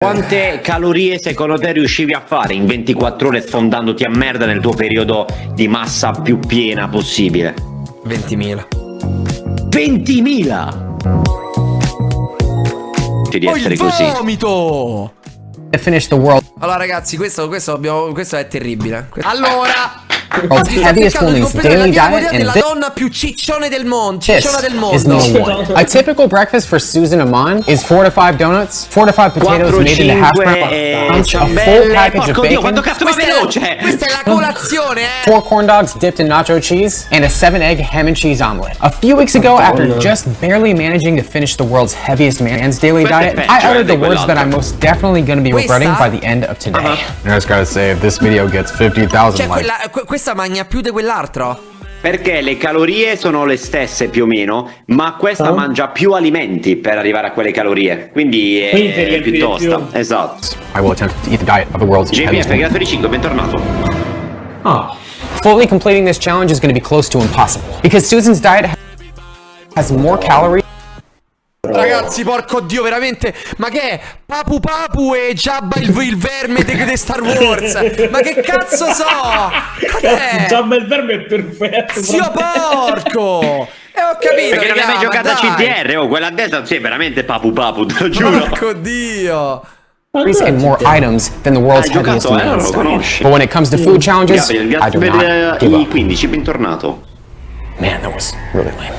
Quante calorie secondo te riuscivi a fare in 24 ore sfondandoti a merda nel tuo periodo di massa più piena possibile? 20.000. 20.000? Di essere così. Vomito! Finish the world. Allora ragazzi, questo è terribile. Allora, World's heaviest woman's daily diet, and la this donna più ciccione del mondo. is number one. A typical breakfast for Susan Amon is 4 to 5 donuts, 4 to 5 potatoes 4, made into hash 5 browns, a full package of Porco Dio, quanto bacon, cazzo va veloce! Questa è la colazione, 4 corn dogs dipped in nacho cheese, and a 7-egg ham and cheese omelet. A few weeks ago, after just barely managing to finish the world's heaviest man's daily diet, I uttered the words that I'm most definitely going to be regretting by the end of today. I just gotta say, if this video gets 50,000 Cioè, likes. questa magna più di quell'altro. Perché le calorie sono le stesse più o meno, ma questa mangia più alimenti per arrivare a quelle calorie. Quindi è più tosta. Esatto. I will attempt to eat the diet of the world's JPF, heaviest woman. grazie per i 5, bentornato. Fully completing this challenge is going to be close to impossible, because Susan's diet has more calories. Ragazzi, porco Dio, veramente. Ma che è? Papu Papu e Jabba il verme di Star Wars. Ma che cazzo so? Jabba il verme è perfetto. Zio porco. E ho capito. Perché non hai mai giocato a CTR? Oh, quella a destra sì, è veramente papu papu, te lo giuro. Porco Dio. And more items than the world's heaviest giocato, non man's lo diet. conosci. But when it comes to food challenges, I Grazie do not per give i up. 15, bentornato. Man, that was really lame.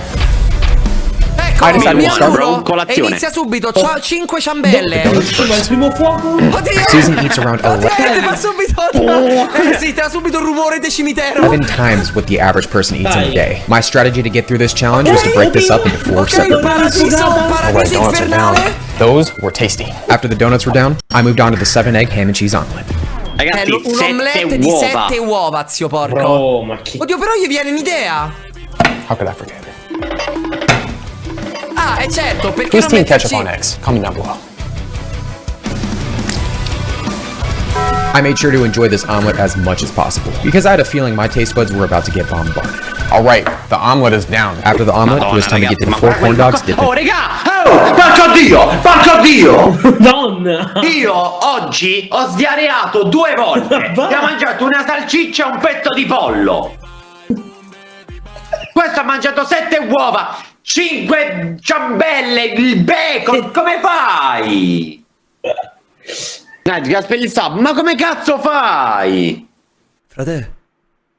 Ecco, I decided mi to start annuro e colazione. inizia subito. C'ho 5 ciambelle. Il primo fuoco. Oddio. Susan eats around Oddio, ti fa subito. Sì, ti fa subito il rumore del cimitero. 11 times what the average person eats in a day. My strategy to get through this challenge was to break this up into 4 separate meals. Paradiso Donuts are down. infernale. Those were tasty. After the donuts were down, I moved on to the 7-egg ham and cheese omelet. Ragazzi, Un 7 omelette di uova. 7 uova, zio porco. Bro, ma che... Oddio, però gli viene un'idea. How could I forget? Ah, certo, perché Please non team ketchup metterci... on eggs. Comment down below. I made sure to enjoy this omelet as much as possible, because I had a feeling my taste buds were about to get bombarded. Alright, the omelet is down. After the omelet, it was time to get to the 4 corn dogs dipped Oh, in. regà! Oh, porco Dio! Porco Dio! Donna. Io oggi ho sdiareato 2 volte e ho mangiato una salsiccia e un pezzo di pollo. Questo ha mangiato 7 uova, 5 ciambelle, il bacon. Come fai? Gasper il sub, ma come cazzo fai? Frate,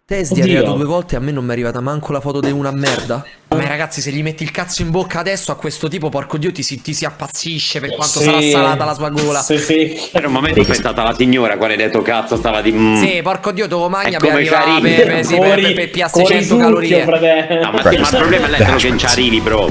te hai sdiareato Oddio. 2 volte e a me non mi è arrivata manco la foto di una merda. Ma ragazzi, se gli metti il cazzo in bocca adesso a questo tipo, porco Dio, ti si appazzisce per quanto sarà salata la sua gola. Sì. Per un momento è stata la signora quale ha detto cazzo stava di... Sì, porco Dio, dovevo magna È per come arrivare Carini. per piazze 100 calorie. No, ma il problema è l'elettrico che non ci arrivi, bro.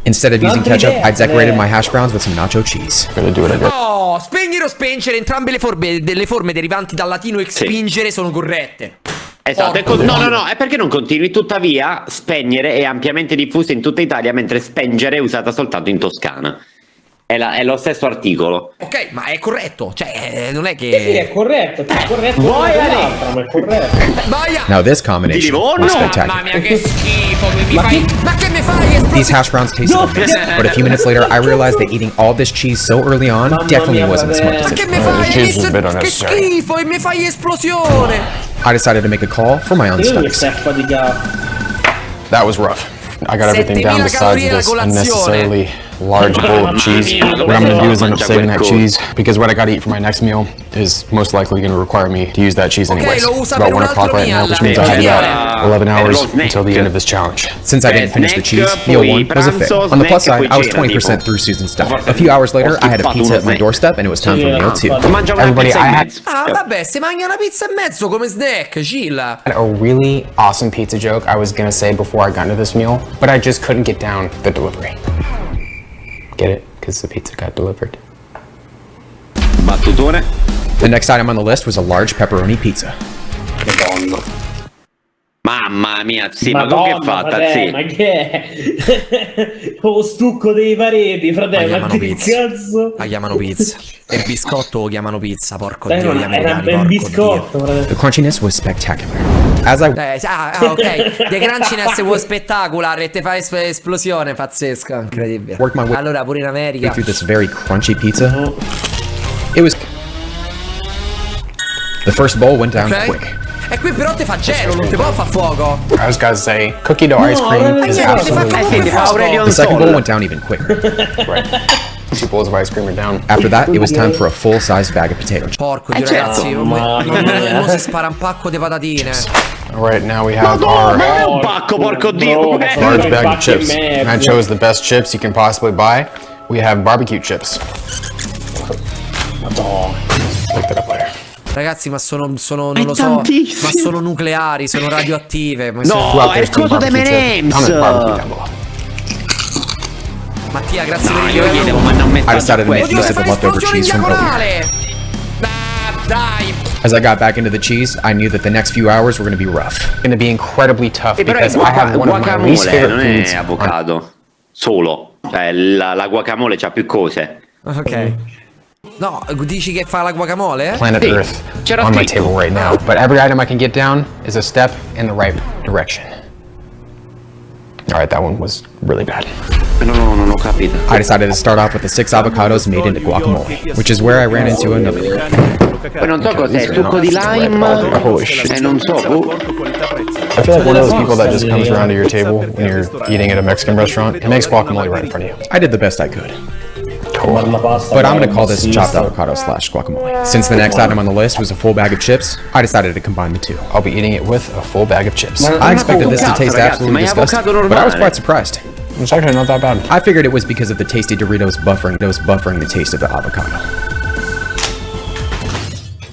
Instead of using ketchup, I decorated my hash browns with some nacho cheese. Gonna do it again. Oh, spegnere o spengere, entrambe le forme derivanti dal latino expingere sono corrette. Esatto, no, è perché non continui. Tuttavia, spegnere è ampiamente diffusa in tutta Italia, mentre spengere è usata soltanto in Toscana. È lo stesso articolo. Ok, ma è corretto, cioè non è che... Sì, è corretto, è corretto. Vuoi l'altra, ma è corretto. Baia! Now this combination Livorno? was Mamma spectacular. mia, che schifo, ma che mi fai? These hash browns tasted amazing, but a few minutes later, I realized that eating all this cheese so early on definitely wasn't a smart Ma decision. che mi fai? cheese is a bit Che unnecessary. schifo, e mi fai esplosione! I decided to make a call for my own Io mi stomach. sei affaticato. That was rough. I got everything 7.000 down besides calorie la this colazione. unnecessarily large bowl of cheese. What I'm gonna do is end up saving that cheese, because what I gotta eat for my next meal is most likely gonna require me to use that cheese anyways. lo It's usa about per 1 un altro o'clock right now, meal. which means I have Yeah. about 11 hours Snack. until the end of this challenge. Since I didn't finish the cheese, Snack, meal poi 1 was a fail. pranzo, On the plus snack, side, poi I was cena, 20% tipo. through Susan's diet. A few hours later, I had a schiffato pizza uno at my snack. doorstep, and it was time for meal 2. Mangiavo una Everybody, pizza I e had mezzo. Ah, vabbè, se mangia una pizza e mezzo come snack, chill. a really awesome pizza joke I was gonna say before I got into this meal, but I just couldn't get down the delivery. Get it? Because the pizza got delivered. Battutone. The next item on the list was a large pepperoni pizza. Mamma mia, sì, ma come è fatta, sì? Ma che è? Lo stucco dei pareti, fratello, ma che cazzo? La chiamano pizza. E il biscotto lo chiamano pizza, porco Dai, dio, non gli era americani, un porco biscotto, fratello. The crunchiness was spectacular. As I ok. The crunchiness was spectacular e te fa esplosione, pazzesco, incredibile. Work my way- Allora, pure in America. through this very crunchy pizza, it was. The first bowl went down Ok. quick. E qui però te fa gelo, non ti può far fuoco. I just gotta say, cookie dough ice cream is absolutely. Quindi fa Aurelion The second bowl Sol. went down even quicker. Right. 2 bowls of ice cream are down. After that, it was time for a full-size bag of potato chips. Porco dio, certo. ragazzi, Mamma mia. mo si spara un pacco di patatine. All right, now we have Ma our è un pacco, porco dio! large bag of chips. And I chose the best chips you can possibly buy. We have barbecue chips. Madonna. Look that up later. Ragazzi, ma sono non È lo so, tantissimo. ma sono nucleari, sono radioattive. Ma No, è il coso dei Comment barbecue down M&M's! below. Mattia, grazie No, per il io gli devo mandare un I messaggio a decided to make questo. Oddio, use che of the fa leftover esplosione in cheese from earlier. diagonale! Dai! As I got back into the cheese, I knew that the next few hours were going to be rough. It's going to be incredibly tough Però è because I have one of my least guacamole, non favorite è foods. avocado. Solo. Cioè, la guacamole c'ha più cose. Ok. No, dici che fa la guacamole? Planet Sì, Earth c'era on my scritto. table right now, but every item I can get down is a step in the right direction. All right, that one was really bad. No, non ho capito. I decided to start off with the 6 avocados made into guacamole, which is where I ran into another group. Poi non so cos'è, succo di lime Holy shit. e non so. I feel like one of those people that just comes around to your table when you're eating at a Mexican restaurant and makes guacamole right in front of you. I did the best I could, La pasta, but I'm going to call this chopped avocado / guacamole. Since the next item on the list was a full bag of chips, I decided to combine the two. I'll be eating it with a full bag of chips. I expected this to taste absolutely ma è disgusting, avocado but I was normale. quite surprised. It's actually not that bad. I figured it was because of the tasty Doritos buffering the taste of the avocado.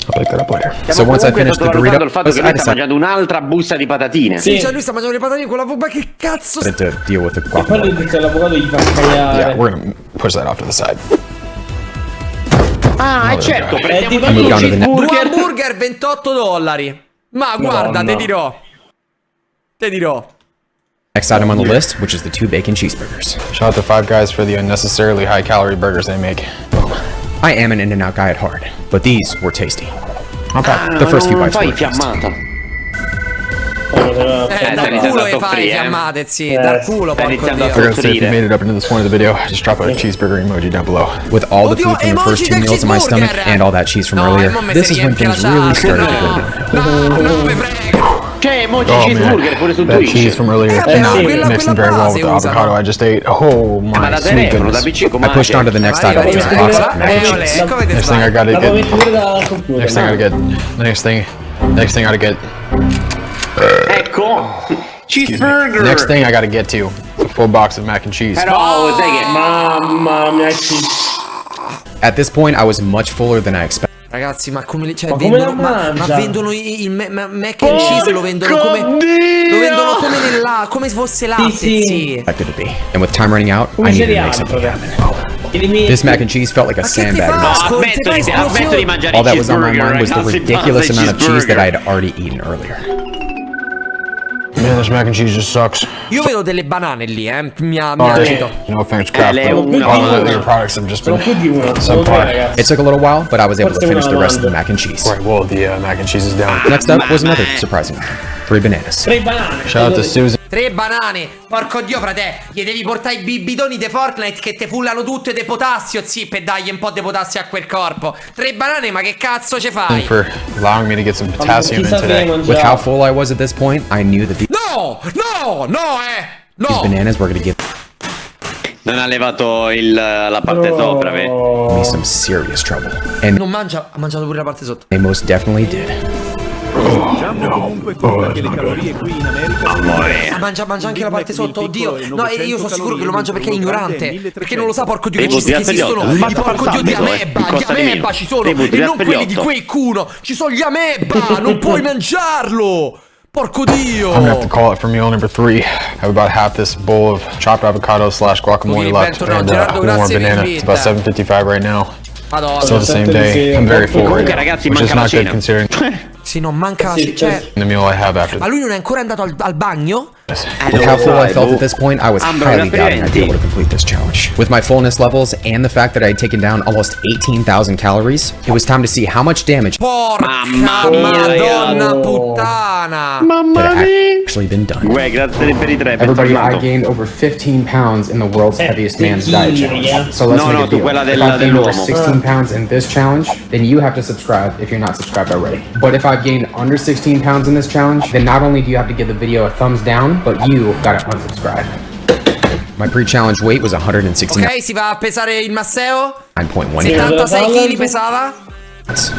I'll pick that up later. So once I finished the il fatto Doritos, che I lui sta decided mangiando un'altra busta di patatine. Sì. Cioè lui sta mangiando le patatine con la ma che cazzo to deal with the E poi guacamole. lui dice l'avvocato gli fa Yeah, sbagliare. we're gonna push that off to the side. Ah, è certo, prendiamo tipo due moved on to the next- Due cheeseburger. hamburger $28. Ma guarda, Madonna. te dirò. Te dirò. Next item on the list, which is the 2 bacon cheeseburgers. Shout out to Five Guys for the unnecessarily high calorie burgers they make. I am an In-N-Out guy at heart, but these were tasty. Not Ah, bad. The first few non bites fai were just. infiammato. Dal stai culo iniziando le a fai soffrire, fiammate, sì. Dal culo, stai porco iniziando a dio. Forgot to say, if you soffrire. made it up into this point of the video, just drop a cheeseburger emoji down below. With all the Oddio, food from the first emoji 2 del meals in my stomach cheeseburger! and all that cheese from No, earlier, mo me this si is when riempie things la really chat. started to go downhill. No, non mi prego. C'è emoji Oh cheeseburger man, pure su that cheese Twitch. from earlier vabbè, did not quella- mix in quella very well with the base usano. avocado I just ate. Oh Ma my da sweet telefono, da goodness. PC I pushed on to the next item, which is a box of mac and cheese. Come te Next thing I sbagli? gotta La puoi get. mettere pure dal computer. Next thing I gotta get. Next thing I gotta get. Ecco, cheeseburger. Next thing I gotta get to. A full box of mac and cheese. Però sai che Mamma mia, At this point, I was much fuller than I expected. Ragazzi, ma come li cioè, Ma come vendono, la ma mangia? vendono il mac and cheese lo vendono come come se fosse latte, sì. sì. Expected to be. And with time running out, Come I needed to cereali, make something fratello. happen. Che li metti? This mac and cheese felt like a Ma che ti sandbag. fa? No, Ascolti, ammetto di mangiare All il that was on my cheeseburger, mind was the ragazzi, ridiculous basta il amount of cheese that I cheeseburger. had already eaten earlier. Man, this mac and cheese just sucks. Io vedo delle banane lì, mi Sorry. agito. No offense, crap. lei è But una- all of your products have just Sono been più di una, sono some tre part. ragazzi. It took a little while, but I was able to Forse finish the una rest of the lavanda. mac and cheese. Right, well, the mac and cheese is down. Next up was another surprising item. 3 bananas. 3 banane. Shout out to Susan. 3 banane, porco dio frate, gli devi portare i bidoni di Fortnite che te fullano tutte di potassio, sì, per dargli un po' di potassio a quel corpo. 3 banane, ma che cazzo ci fai? For allowing me to get some potassium in Chissà se today. With how full I was at this point, I knew that these No, no. bananas were going to give Non ha levato la parte sopra, vedi? me some serious trouble. And Non mangia, ha mangiato pure la parte sotto. they most definitely did. Mangia anche la parte sotto, oddio. No, e io sono sicuro che lo mangia perché è ignorante. Perché non lo sa, porco dio, che Devo ci tirarti esistono. gli Ma occhi. porco dio di Costa ameba, di gli meno. ameba ci sono. Devo E non tirarti gli quelli di occhi. quei ci sono gli ameba, non puoi mangiarlo. Porco dio. I'm gonna have to call it for meal number 3. I have about half this bowl of chopped avocado / guacamole Pochini, left, bentornato, and Gerardo, one more grazie banana. per It's about l'invito. 7:55 right now. Madonna. Still the same day. I'm very full right Comunque, now, ragazzi, which is manca la not good cena. considering. Sì, non manca Sì, cioè, The meal I have after ma lui non è ancora andato al bagno? With how full I felt at this point, I was highly doubting I'd be able to complete this challenge. With my fullness levels and the fact that I had taken down almost 18,000 calories, it was time to see how much damage Porca Mamma mia, madonna ragazzi. puttana. had actually been done. Uè, grazie per i tre, Everybody, I bentornato. gained over 15 pounds in the world's heaviest man's diet challenge. yeah. So let's No, make no, a tu deal. quella If I've gained dell'uomo. over 16 pounds in this challenge, then you have to subscribe if you're not subscribed already. But if I've gained under 16 pounds in this challenge, then not only do you have to give the video a thumbs down, but you gotta unsubscribe. My pre-challenge weight was 169.1 Ok, si va a pesare il Masseo? pounds. 76 kg pesava?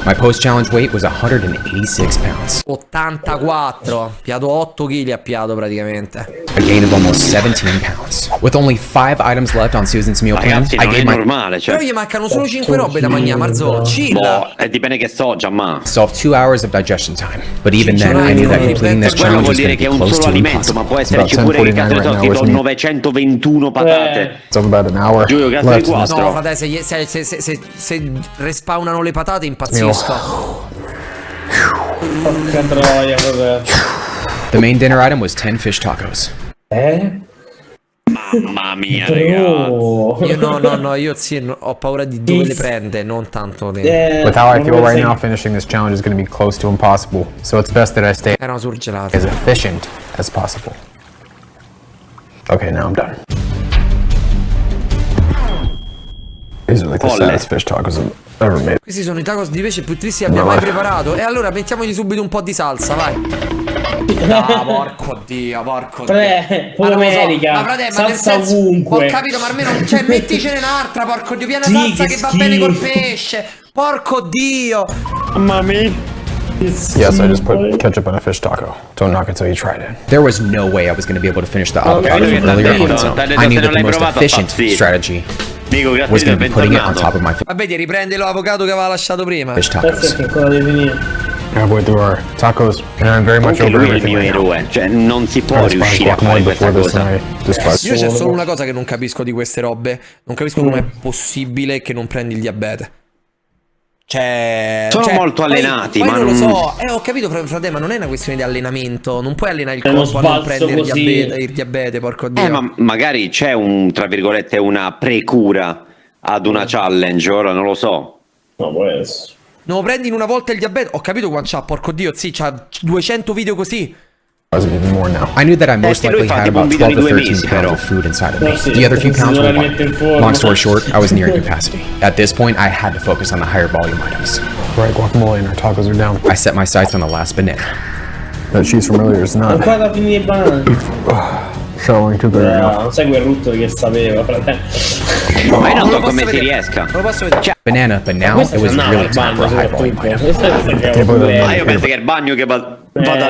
My post-challenge weight was 186 pounds. 84. Piato 8 kg a piato praticamente. A gain of almost 17 pounds. With only 5 items left on Susan's meal plan, Ragazzi, I non è gave normale, Però cioè. gli mancano solo 5 robe da mangiare, Marzo. Chill. Boh, dipende che so, Giamma. myself 2 hours of digestion time. But even then, I knew that completing this Quello challenge vuol was dire going to che è be un close solo to alimento, impossible. ma può esserci pure che cazzo ne so, ti do 921 patate. It's about an hour Giulio, cazzo di left in this quattro. No, frate, se respawnano le patate impazzisco. Porca troia, vabbè. The main dinner item was 10 fish tacos. Mamma mia, ragazzi. Oh. Io io sì, ho paura di dove le prende, non tanto le... With how I feel right now, finishing this challenge is going to be close to impossible. So it's best that I stay Erano surgelate. as efficient as possible. Okay, now I'm done. These are like the Folle. saddest fish tacos I've ever made. Questi sono i tacos di pesce più tristi che abbia mai preparato. E allora mettiamogli subito un po' di salsa, vai. Ah, porco dio, porco dio. Pure Ma non lo so, America, ma frate, ma nel salsa senso, ovunque. ho capito, ma almeno, cioè, metticene un'altra, porco dio, piena Sì, salsa che va bene col schifo. pesce. Porco dio. Mamma mia. Yes, I just put ketchup on a fish taco. Don't knock it till you tried it. There was no way I was going to be able to finish the avocado okay, from earlier on its own. okay. I knew that the Non l'hai most provato, efficient pazzito. strategy Dico, was grazie going per to be putting it on top bentornato. of my Vabbè, ti riprende l'avocado che aveva lasciato prima. fish Adesso tacos. che ancora devi finire. Halfway through our tacos, and I'm very much Anche over lui è il everything mio right now. eroe, cioè non si può I was riuscire a fare guacamole questa before this, cosa. and I despise Io c'è solo una cosa che non capisco di queste robe. Non capisco com'è possibile che non prendi il diabete. Cioè, Sono molto allenati, poi ma non lo non- so. Ho capito, frate, ma non è una questione di allenamento. Non puoi allenare il È uno corpo a non sbalzo prendere così. il diabete, porco dio. Ma magari c'è un, tra virgolette, una precura ad una challenge, ora non lo so. No, può essere. Non lo prendi in una volta il diabete. Ho capito quanto c'ha, porco dio, sì, c'ha 200 video così. Even more now. I knew that I most sì, lui likely fa had tipo un about video 12 di to 2 13 mesi, pounds però. of food inside of me. Sì, The other few si pounds dovrà were rimettere in gone. forma. Long story short, I was nearing capacity. At this point, I had to focus on the higher volume items. Right, guacamole and our tacos are down. I set my sights on the last banana. That cheese from earlier is not Ancora da finire i banani. showing too very enough. Non sai quel rutto che sapeva, fratello. Ma io non so lo come posso si vedere. riesca. Non lo posso vedere. Banana, but now it was really time for a high volume item. Ma io penso che è il bagno che vada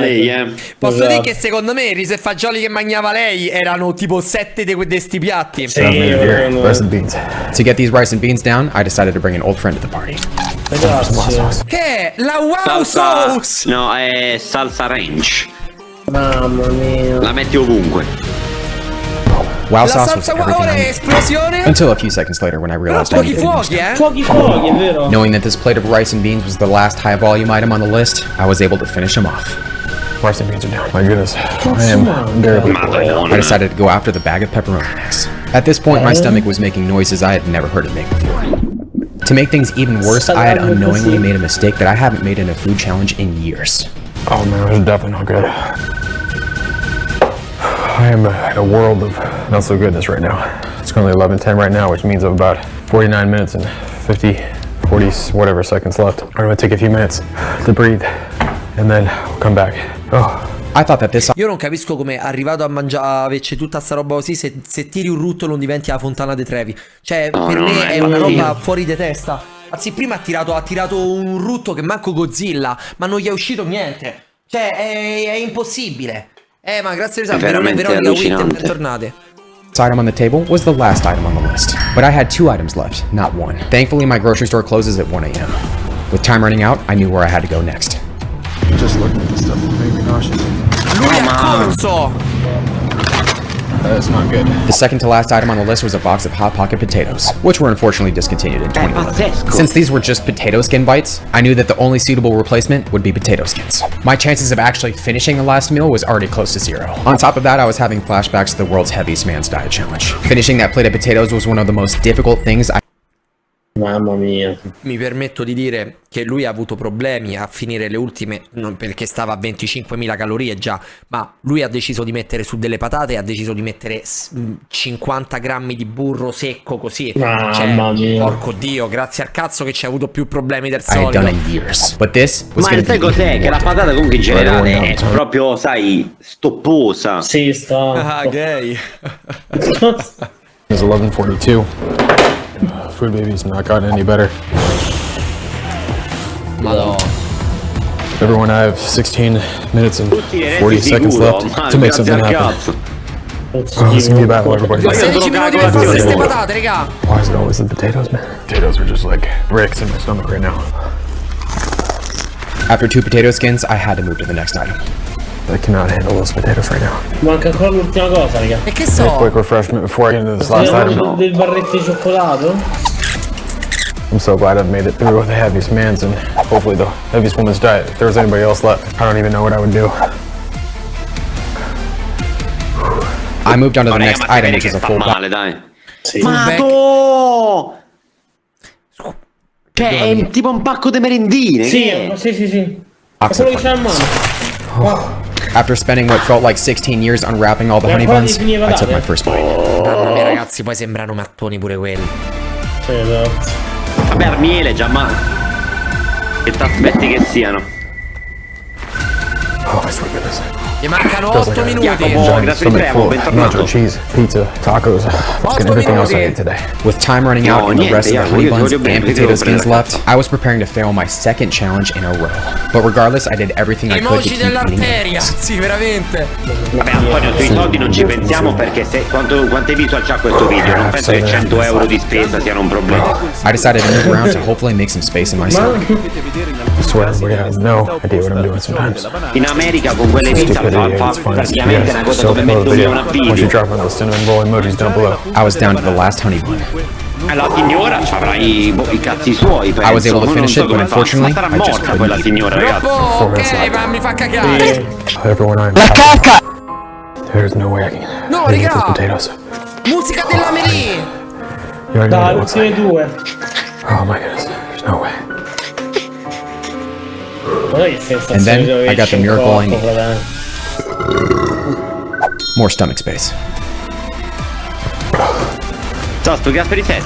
lei, Posso Esatto. dire che secondo me i riso e fagioli che mangiava lei erano tipo 7 di sti piatti. Sì, Here, rice and beans. To get these rice and beans down, I decided to bring an old friend to the party. Grazie. Che è la wow Salsa, sauce. no, è salsa ranch. Mamma mia. La metti ovunque. Wow La sauce was salsa everything I wow needed. esplosione. Until a few seconds later when I Però realized I pochi needed more fuochi, stuff. eh. Fuochi, è vero? Knowing that this plate of rice and beans was the last high volume item on the list, I was able to finish him off. Rice and beans are down. My goodness, I am unbearably full right now. I Madonna. decided to go after the bag of pepperoni mix. At this point, my stomach was making noises I had never heard it make before. To make things even worse, I had unknowingly made a mistake that I haven't made in a food challenge in years. Oh man, this is definitely not good. I am in a world of not so goodness right now. It's currently 11:10 right now, which means I have about 49 minutes and 40 whatever seconds left. I'm gonna take a few minutes to breathe, and then we'll come back. Oh. I thought that this Io non capisco come arrivato a mangiare invece tutta sta roba così se tiri un rutto non diventi la fontana dei Trevi. Cioè No, per no, me è no, una no. roba fuori di testa. Anzi prima ha tirato un rutto che manco Godzilla, ma non gli è uscito niente. Cioè è impossibile. Ma grazie a veramente Veronica Witt, allucinante. bentornate. item on the table was the last item on the list. But I had 2 items left, not 1. Thankfully, my grocery store closes at 1 a.m. With time running out, I knew where I had to go next. Just looking at this stuff will make me nauseous. Lui ha corso! That's not good. The second to last item on the list was a box of Hot Pocket potatoes, which were unfortunately discontinued in 2011. pazzesco. Since these were just potato skin bites, I knew that the only suitable replacement would be potato skins. My chances of actually finishing the last meal was already close to zero. On top of that, I was having flashbacks to the world's heaviest man's diet challenge. Finishing that plate of potatoes was one of the most difficult things Mamma mia. Mi permetto di dire che lui ha avuto problemi a finire le ultime, non perché stava a 25.000 calorie già, ma lui ha deciso di mettere su delle patate, ha deciso di mettere 50 grammi di burro secco così. Mamma mia. Porco Dio, grazie al cazzo che ci ha avuto più problemi del I had solito. done in years. But this was Ma gonna sai be cos'è? even Che la more patata comunque in generale è Guarda, proprio, sai, stopposa. Sì, sta. Ah, gay. It's 11:42. Food baby's not gotten any better. Madonna. Everyone, I have 16 minutes and Tutti ne 40 resti seconds sicuro? left Ma to make grazie something al happen. cazzo. Oh, it's gonna be a battle, everybody. Ma io 16 sono minuti per cagato fare da queste solo. patate, raga. Why is it always the potatoes, man? Potatoes are just like bricks in my stomach right now. After 2 potato skins, I had to move to the next item. I cannot handle those potatoes right now. Manca ancora l'ultima cosa, raga. E che A so? quick refreshment before I get into this last item. Del barretto di cioccolato? I'm so glad I've made it through with the heaviest man's and hopefully the heaviest woman's diet. If there was anybody else left, I don't even know what I would do. I moved on to No, the raga, next ma si item, vede which che is a fa full male, dai. Sì. Ma cioè, è tipo un pacco di merendine. Sì, che è? sì. È box quello of che c'è a honey. mano. After spending what felt like 16 years unwrapping all the honey ancora buns, di finire I took patate? my first bite. Mamma mia, ragazzi, poi sembrano mattoni pure quelli. Sì, esatto. Vabbè, al miele già, ma che t'aspetti che siano? Oh, my sweet goodness. Gli mancano Feels 8 like a minuti. Jacopo. giant grazie stomach Premo, full of bentornato. nacho cheese, pizza, tacos, fucking everything else I ate today. With time running out No, and the rest of the niente, honey io buns voglio bene, and devo potato skins prendere left, I was preparing to fail my second challenge in a row. But regardless, I did everything I could to Emoji keep eating dell'arteria. it. Sì, veramente. Vabbè, Antonio, sui soldi non ci pensiamo perché se quante visual c'ha questo video? Non penso che 100 euro di spesa siano un problema. I decided to move around to hopefully make some space in my stomach. I swear everybody has no idea what I'm doing sometimes. In America con quelle pizza Stupidity fa at its finest. praticamente una cosa So come below the mettere video. una Once you video. drop on those cinnamon roll emojis down below. I was down to the last honey bun. La signora c'avrà i cazzi suoi, penso. I was able to Non finish so it, but come fa. unfortunately, Ma sarà I just morta couldn't quella eat. signora, ragazzi. Troppo, ok, ma mi fa cagare. Everyone, I'm There's no way I can No, eat raga. those potatoes. Musica della Melì. You already know Dai, what it looks ultime like. due. Oh my goodness, there's no way. Guarda che sensazione And then di I got the averci in miracle I corpo, needed. fratello. More stomach space. Ciao, sto gas per i 7.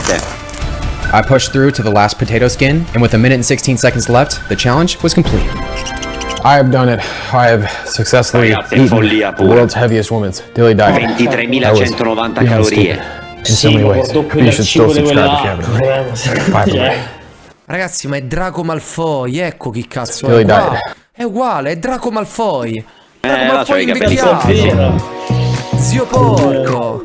I pushed through to the last potato skin, and with a minute and 16 seconds left, the challenge was complete. I have done it. I have successfully Ragazzi, è eaten follia the pura. world's heaviest woman's daily diet. 23.190 Beyond calorie. stupid. In so Sì, many ma ways. doppio You del should cibo still di subscribe if you quella haven't already. By the way. Ragazzi, ma è Draco Malfoy, ecco chi cazzo Daily è qua. diet. È uguale, è Draco Malfoy. Draco là c'hai Malfoy i capelli invecchiato. Vero. Zio porco.